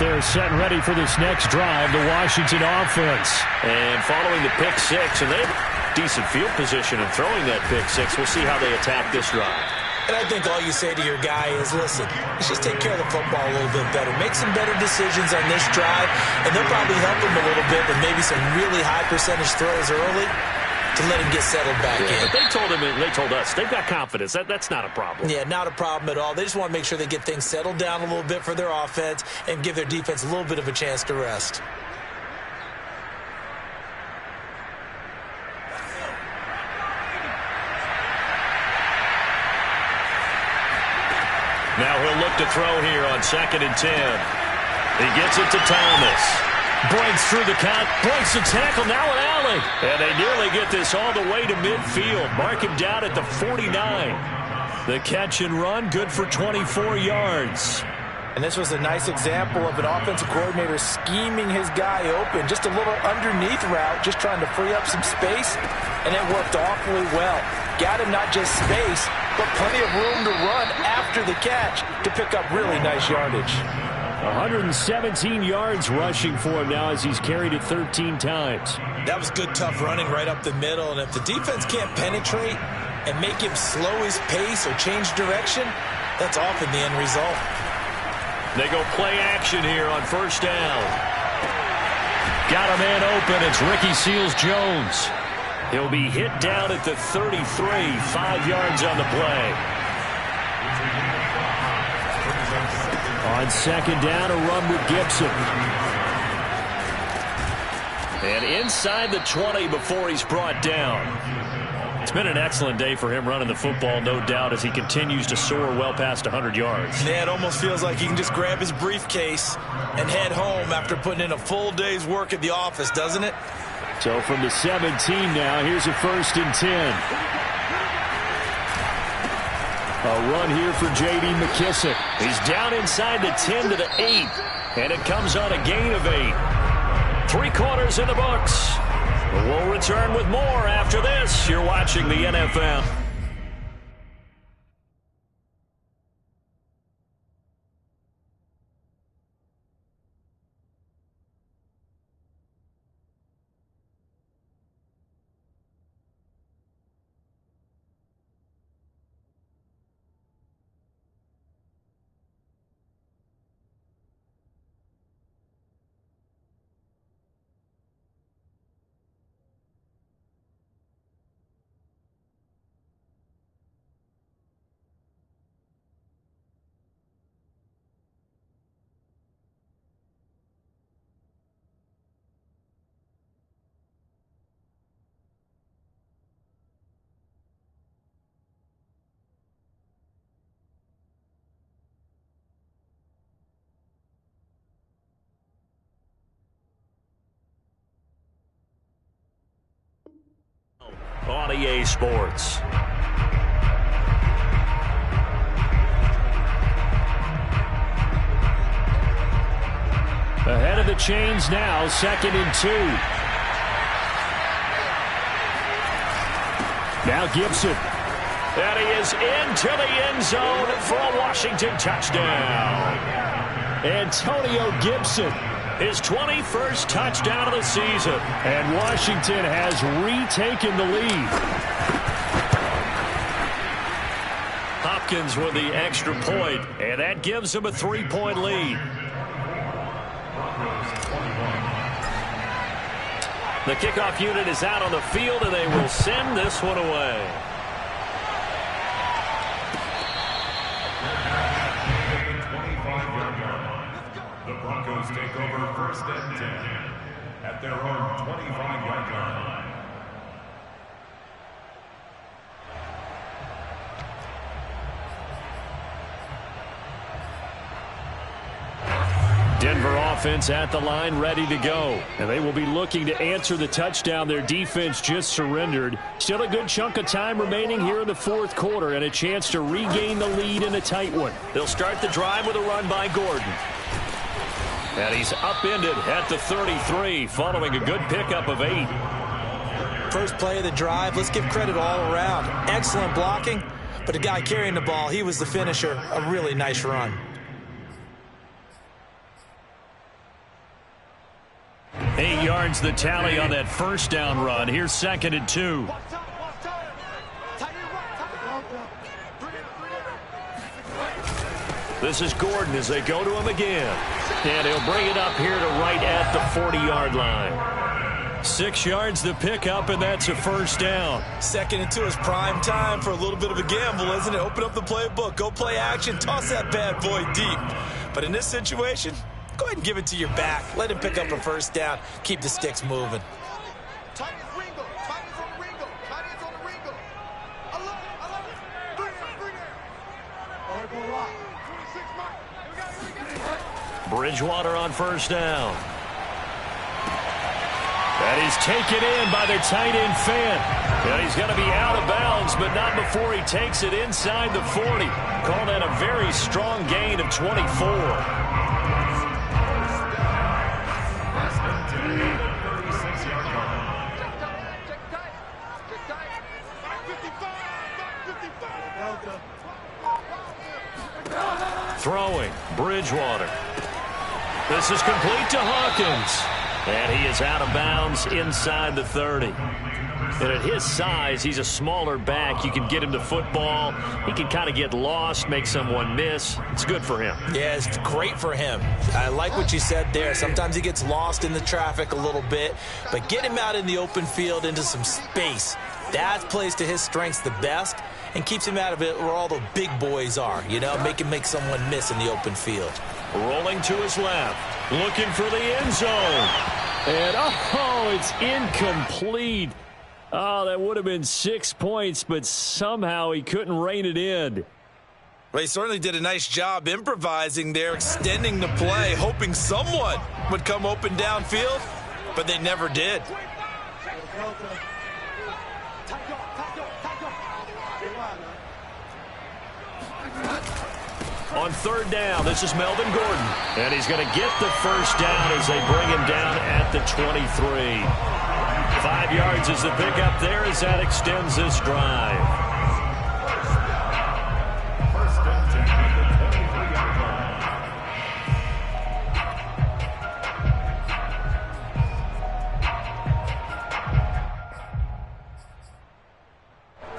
They're set and ready for this next drive, the Washington offense. And following the pick-6, and they have decent field position in throwing that pick-6. We'll see how they attack this drive. And I think all you say to your guy is, listen, let's just take care of the football a little bit better. Make some better decisions on this drive, and they'll probably help him a little bit with maybe some really high percentage throws early to let him get settled back in. But they told us they've got confidence. That's not a problem. Yeah, not a problem at all. They just want to make sure they get things settled down a little bit for their offense and give their defense a little bit of a chance to rest. Now he'll look to throw here on 2nd and 10. He gets it to Thomas. Breaks through the count, breaks the tackle, now an alley. And they nearly get this all the way to midfield. Mark him down at the 49. The catch and run, good for 24 yards. And this was a nice example of an offensive coordinator scheming his guy open. Just a little underneath route, just trying to free up some space. And it worked awfully well. Got him not just space, but plenty of room to run after the catch to pick up really nice yardage. 117 yards rushing for him now as he's carried it 13 times. That was good, tough running right up the middle. And if the defense can't penetrate and make him slow his pace or change direction, that's often the end result. They go play action here on 1st down. Got a man open. It's Ricky Seals-Jones. He'll be hit down at the 33, 5 yards on the play. On 2nd down, a run with Gibson. And inside the 20 before he's brought down. It's been an excellent day for him running the football, no doubt, as he continues to soar well past 100 yards. Yeah, it almost feels like he can just grab his briefcase and head home after putting in a full day's work at the office, doesn't it? So from the 17 now, here's a 1st and 10. A run here for J.D. McKissick. He's down inside the 10 to the 8, and it comes on a gain of 8. 3 quarters in the books. We'll return with more after this. You're watching the NFL. On EA Sports. Ahead of the chains now, 2nd and 2. Now Gibson. And he is into the end zone for a Washington touchdown. Antonio Gibson. His 21st touchdown of the season. And Washington has retaken the lead. Hopkins with the extra point, and that gives him a 3-point lead. The kickoff unit is out on the field, and they will send this one away. The Broncos take over 1st and 10 at their own 25-yard line. Denver offense at the line, ready to go. And they will be looking to answer the touchdown their defense just surrendered. Still a good chunk of time remaining here in the 4th quarter and a chance to regain the lead in a tight one. They'll start the drive with a run by Gordon. And he's upended at the 33 following a good pickup of 8. First play of the drive, let's give credit all around. Excellent blocking, but the guy carrying the ball, he was the finisher. A really nice run. 8 yards the tally on that first down run. Here's 2nd and 2. This is Gordon as they go to him again. And he'll bring it up here to right at the 40-yard line. 6 yards the pickup, and that's a first down. 2nd and 2 is prime time for a little bit of a gamble, isn't it? Open up the playbook, go play action, toss that bad boy deep. But in this situation, go ahead and give it to your back. Let him pick up a first down. Keep the sticks moving. Bridgewater on first down. And he's taken in by the tight end Fant. And he's going to be out of bounds, but not before he takes it inside the 40. Call that a very strong gain of 24. Throwing, Bridgewater. This is complete to Hawkins. And he is out of bounds inside the 30. And at his size, he's a smaller back. You can get him the football. He can kind of get lost, make someone miss. It's good for him. Yeah, it's great for him. I like what you said there. Sometimes he gets lost in the traffic a little bit. But get him out in the open field into some space. That plays to his strengths the best and keeps him out of it where all the big boys are. You know, make him make someone miss in the open field. Rolling to his left. Looking for the end zone. And, oh, it's incomplete. Oh, that would have been 6 points, but somehow he couldn't rein it in. Well, he certainly did a nice job improvising there, extending the play, hoping someone would come open downfield, but they never did. On third down, this is Melvin Gordon. And he's going to get the first down as they bring him down at the 23. 5 yards is the pickup there as that extends this drive. First and 10 at the 23-yard line.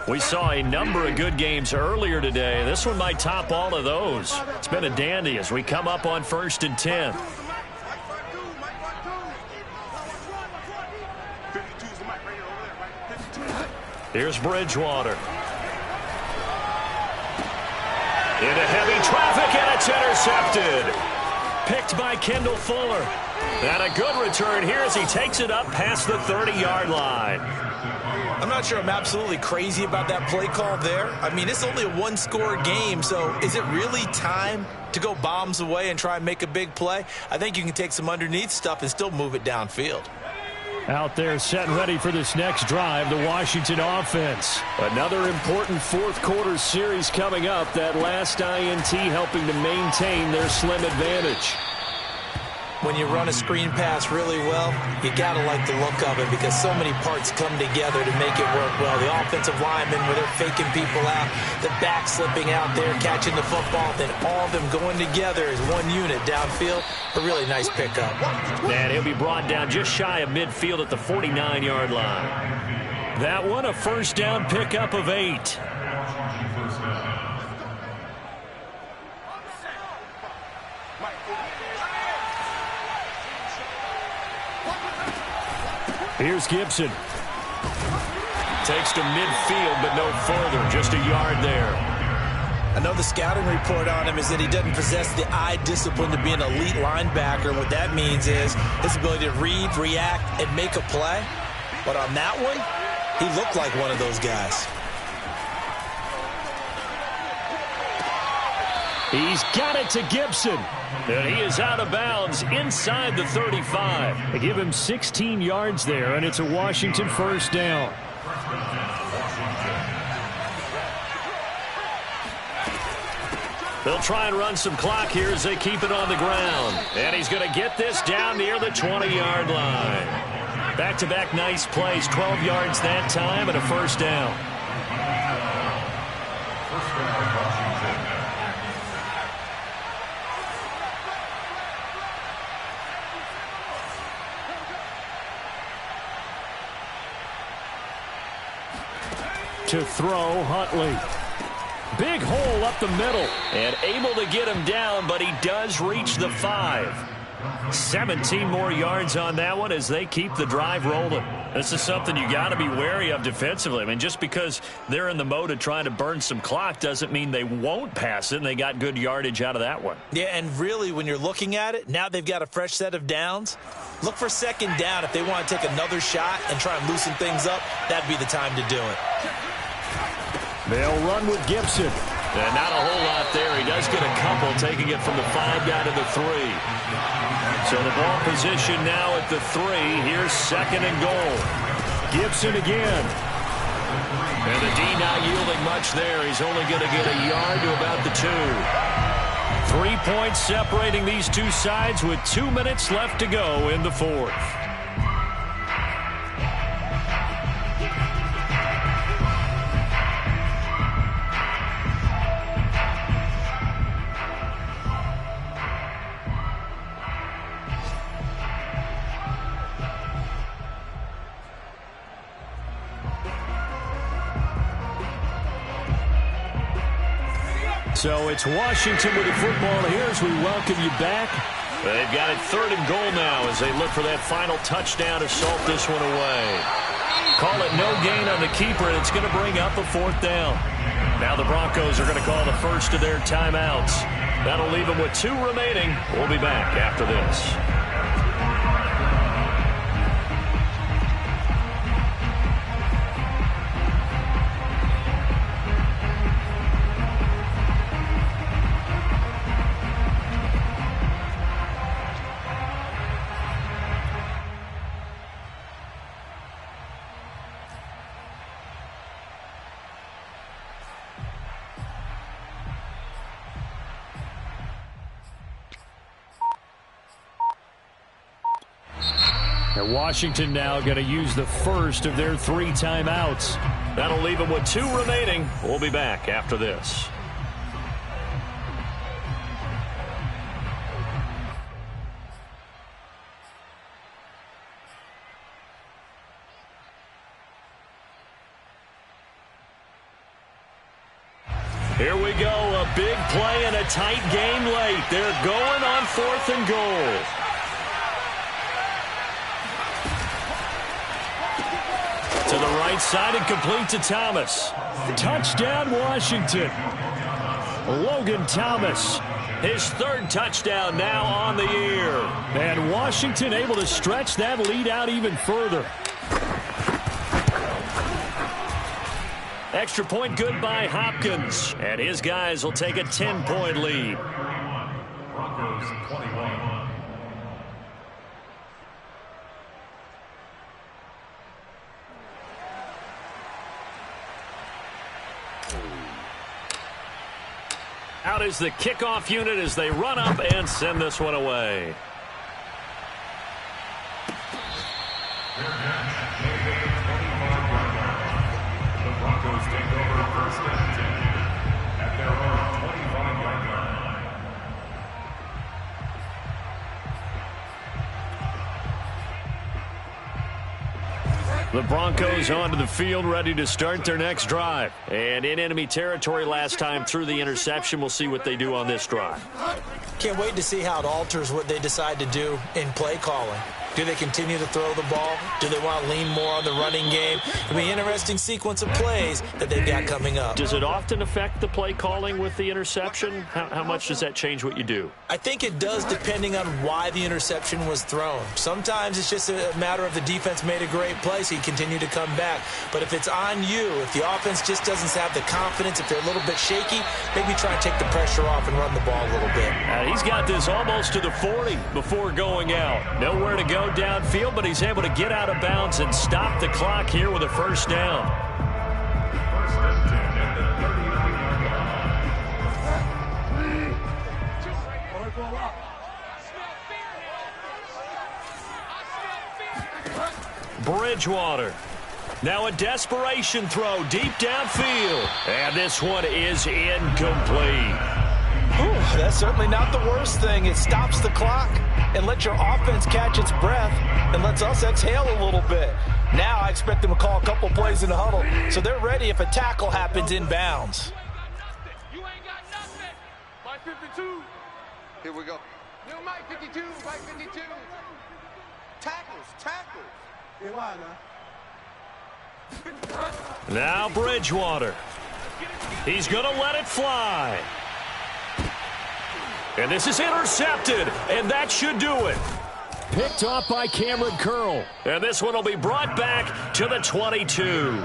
We saw a number of good games earlier today. This one might top all of those. It's been a dandy as we come up on first and 10. Here's Bridgewater. Into heavy traffic, and it's intercepted. Picked by Kendall Fuller. And a good return here as he takes it up past the 30-yard line. I'm not sure I'm absolutely crazy about that play call there. I mean, it's only a one-score game, so is it really time to go bombs away and try and make a big play? I think you can take some underneath stuff and still move it downfield. Out there set and ready for this next drive, the Washington offense. Another important fourth quarter series coming up. That last INT helping to maintain their slim advantage. When you run a screen pass really well, you got to like the look of it because so many parts come together to make it work well. The offensive linemen, where they're faking people out, the back slipping out there, catching the football, then all of them going together as one unit downfield. A really nice pickup. And he'll be brought down just shy of midfield at the 49-yard line. That one, a first down pickup of 8. Here's Gibson. Takes to midfield, but no further. Just a yard there. I know the scouting report on him is that he doesn't possess the eye discipline to be an elite linebacker. What that means is his ability to read, react, and make a play. But on that one, he looked like one of those guys. He's got it to Gibson. And he is out of bounds inside the 35. They give him 16 yards there, and it's a Washington first down. They'll try and run some clock here as they keep it on the ground. And he's going to get this down near the 20-yard line. Back-to-back nice plays, 12 yards that time, and a first down. First down, Washington. To throw, Huntley. Big hole up the middle. And able to get him down, but he does reach the 5. 17 more yards on that one as they keep the drive rolling. This is something you got to be wary of defensively. I mean, just because they're in the mode of trying to burn some clock doesn't mean they won't pass it, and they got good yardage out of that one. Yeah, and really, when you're looking at it, now they've got a fresh set of downs. Look for second down. If they want to take another shot and try and loosen things up, that'd be the time to do it. They'll run with Gibson. And not a whole lot there. He does get a couple, taking it from the 5 down to the 3. So the ball position now at the 3. Here's second and goal. Gibson again. And the D not yielding much there. He's only going to get a yard to about the 2. 3 points separating these two sides with 2 minutes left to go in the fourth. So it's Washington with the football here as we welcome you back. They've got it third and goal now as they look for that final touchdown to salt this one away. Call it no gain on the keeper, and it's going to bring up a 4th down. Now the Broncos are going to call the first of their timeouts. That'll leave them with 2 remaining. We'll be back after this. And Washington now going to use the first of their 3 timeouts. That'll leave them with 2 remaining. We'll be back after this. Here we go, a big play and a tight game late. They're going on 4th and goal. To the right side and complete to Thomas. Touchdown, Washington. Logan Thomas, his 3rd touchdown now on the year. And Washington able to stretch that lead out even further. Extra point good by Hopkins. And his guys will take a 10-point lead. Broncos 21. Out is the kickoff unit as they run up and send this one away. The Broncos take over 1st and 10 at their own 25-yard line. The Broncos onto the field, ready to start their next drive. And in enemy territory last time through the interception. We'll see what they do on this drive. Can't wait to see how it alters what they decide to do in play calling. Do they continue to throw the ball? Do they want to lean more on the running game? It'll be an interesting sequence of plays that they've got coming up. Does it often affect the play calling with the interception? How much does that change what you do? I think it does depending on why the interception was thrown. Sometimes it's just a matter of the defense made a great play, so you continue to come back. But if it's on you, if the offense just doesn't have the confidence, if they're a little bit shaky, maybe try and take the pressure off and run the ball a little bit. He's got this almost to the 40 before going out. Nowhere to go downfield, but he's able to get out of bounds and stop the clock here with a 1st down. 1st and 10 at the 39-yard line. Bridgewater. Now a desperation throw deep downfield. And this one is incomplete. Whew, that's certainly not the worst thing. It stops the clock and lets your offense catch its breath and lets us exhale a little bit. Now I expect them to call a couple plays in the huddle, so they're ready if a tackle happens in bounds. You ain't got nothing. Mike 52. Here we go. New Mike 52, Mike 52. Tackles. Here, why now? Now Bridgewater. He's going to let it fly. And this is intercepted, and that should do it. Picked off by Cameron Curl. And this one will be brought back to the 22.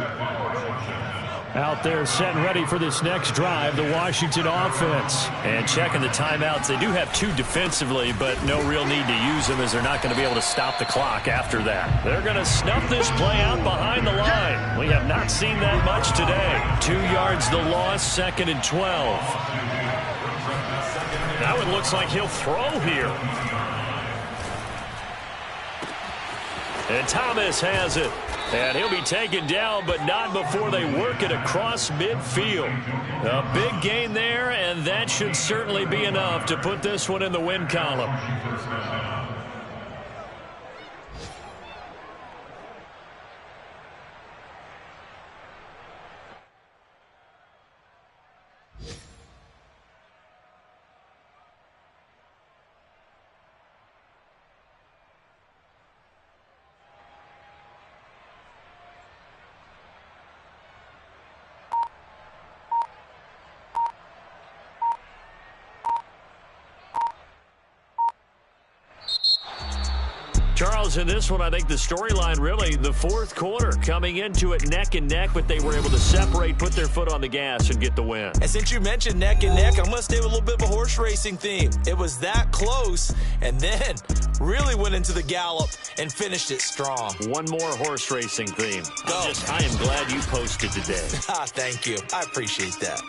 Out there set and ready for this next drive, the Washington offense. And checking the timeouts, they do have 2 defensively, but no real need to use them as they're not going to be able to stop the clock after that. They're going to snuff this play out behind the line. We have not seen that much today. 2 yards the loss, 2nd and 12. Now it looks like he'll throw here. And Thomas has it. And he'll be taken down, but not before they work it across midfield. A big gain there, and that should certainly be enough to put this one in the win column. Charles, in this one, I think the storyline really, the 4th quarter, coming into it neck and neck, but they were able to separate, put their foot on the gas, and get the win. And since you mentioned neck and neck, I'm going to stay with a little bit of a horse racing theme. It was that close, and then really went into the gallop and finished it strong. One more horse racing theme. Go. I am glad you posted today. Thank you. I appreciate that.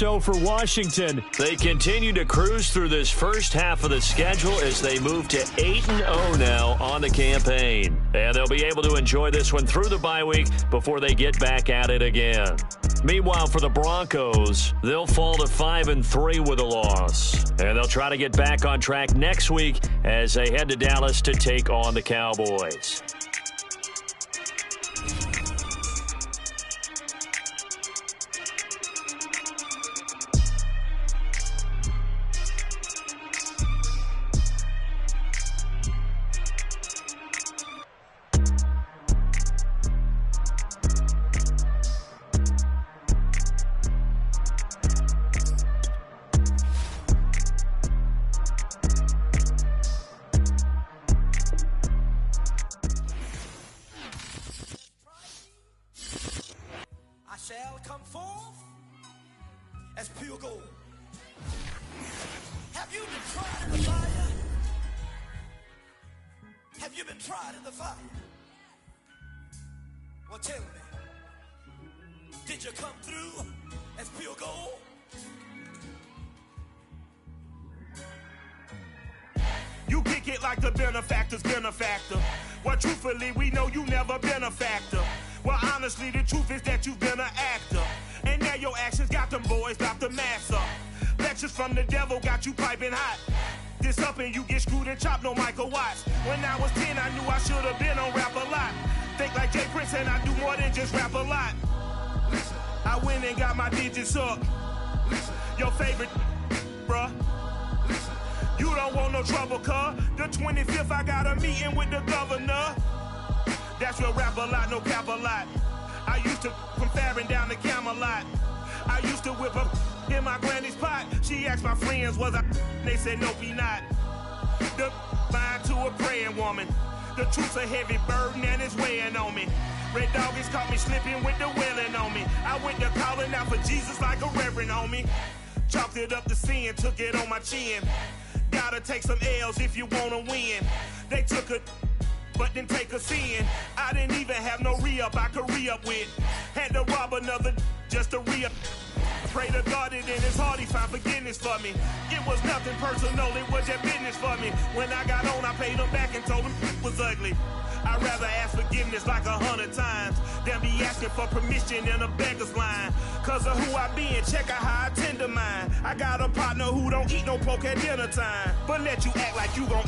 so for Washington. They continue to cruise through this first half of the schedule as they move to 8-0 now on the campaign. And they'll be able to enjoy this one through the bye week before they get back at it again. Meanwhile, for the Broncos, they'll fall to 5-3 with a loss. And they'll try to get back on track next week as they head to Dallas to take on the Cowboys. Shall come forth as pure gold. Have you been tried in the fire? Have you been tried in the fire? Well, tell me, did you come through as pure gold? You kick it like the benefactor's benefactor. Well, truthfully, we know you never been a factor. Well, honestly, the truth is that you've been an actor. And now your actions got them boys drop the mask up. Lectures from the devil got you piping hot. This up and you get screwed and chopped, no Michael Watts. When I was 10, I knew I should have been on rap a lot. Think like Jay Prince and I do more than just rap a lot. Listen, I went and got my digits up. Listen, your favorite, bruh. Listen, you don't want no trouble, cuz. The 25th, I got a meeting with the governor. That's real rap a lot, no cap a lot. I used to from Farron down to Camelot. I used to whip up in my granny's pot. She asked my friends, was I? They said, nope, he not. The mind to a praying woman. The truth's a heavy burden and it's weighing on me. Red Doggies caught me slipping with the wailing on me. I went to calling out for Jesus like a reverend on me. Chalked it up to sin, took it on my chin. Gotta take some L's if you wanna win. They took a but didn't take a sin. I didn't even have no re-up I could re-up with. Had to rob another just to re-up. Pray to God it in his heart he found forgiveness for me. It was nothing personal, it was just business for me. When I got on, I paid him back and told him it was ugly. I'd rather ask forgiveness like 100 times than be asking for permission in a beggar's line. Cause of who I be and check out how I tend to mine. I got a partner who don't eat no pork at dinner time, but let you act like you gon'